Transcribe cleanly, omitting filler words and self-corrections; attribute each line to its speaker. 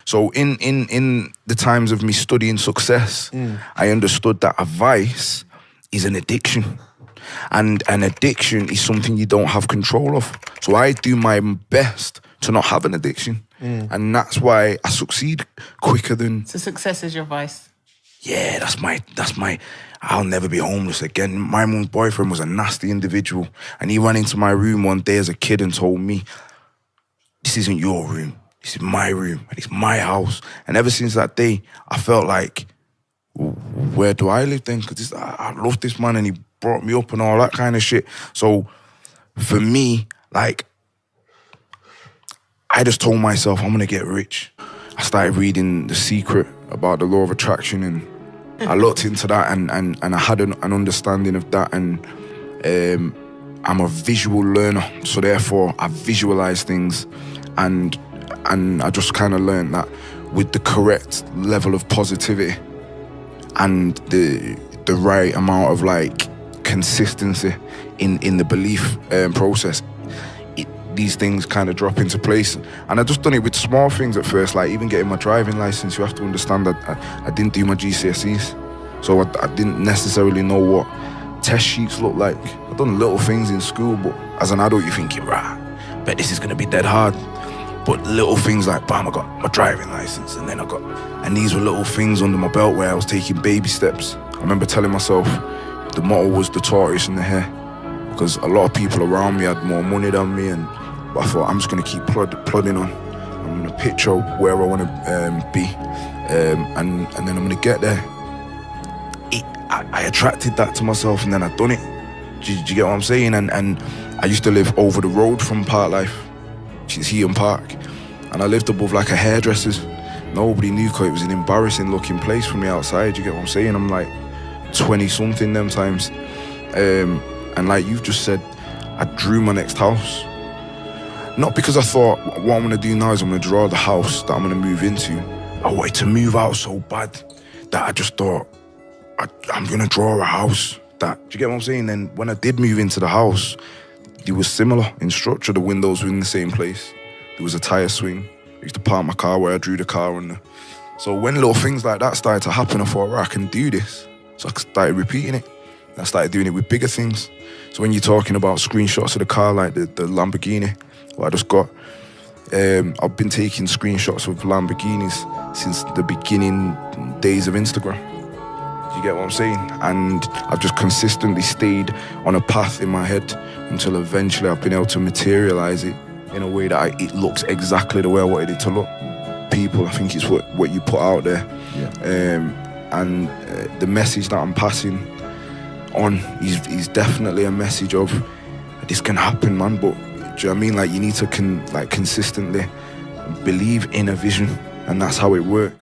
Speaker 1: So in the times of me studying success, I understood that a vice is an addiction. And an addiction is something you don't have control of. So I do my best to not have an addiction. And that's why I succeed quicker than...
Speaker 2: So success is your vice?
Speaker 1: Yeah, that's my, I'll never be homeless again. My mum's boyfriend was a nasty individual. And he ran into my room one day as a kid and told me, this isn't your room. This is my room and it's my house. And ever since that day, I felt like, where do I live then? Because I love this man and he brought me up and all that kind of shit. So for me, like, I just told myself I'm gonna get rich. I started reading The Secret about the law of attraction, and I looked into that and I had an understanding of that, and I'm a visual learner, so therefore I visualize things, and I just kind of learned that with the correct level of positivity and the right amount of like consistency in the belief process, these things kind of drop into place. And I just done it with small things at first, like even getting my driving license. You have to understand that I didn't do my GCSEs, so I didn't necessarily know what test sheets look like. I've done little things in school, but as an adult you're thinking, right, bet this is gonna be dead hard. But little things like, bam, I got my driving license, and then and these were little things under my belt where I was taking baby steps. I remember telling myself the motto was the tortoise and the hare, because a lot of people around me had more money than me, but I thought I'm just gonna keep plodding on. I'm gonna picture where I wanna be, and then I'm gonna get there. I attracted that to myself, and then I done it. Do you get what I'm saying? And I used to live over the road from Park Life, which is Heaton Park, and I lived above like a hairdresser's. Nobody knew because it was an embarrassing looking place for me outside. You get what I'm saying? I'm like 20 something them times, and like you've just said, I drew my next house. Not because I thought what I'm gonna do now is I'm gonna draw the house that I'm gonna move into. I wanted to move out so bad that I just thought I'm gonna draw a house. Do you get what I'm saying? Then when I did move into the house, it was similar in structure. The windows were in the same place. There was a tire swing. I used to park my car where I drew the car on. So when little things like that started to happen, I thought, right, I can do this. So I started repeating it. I started doing it with bigger things. So when you're talking about screenshots of the car, like the Lamborghini, what I just got, I've been taking screenshots of Lamborghinis since the beginning days of Instagram. Do you get what I'm saying? And I've just consistently stayed on a path in my head until eventually I've been able to materialize it in a way that it looks exactly the way I wanted it to look. People, I think it's what you put out there. Yeah. And the message that I'm passing on is definitely a message of this can happen, man. But do you know what I mean? Like, you need to consistently believe in a vision, and that's how it works.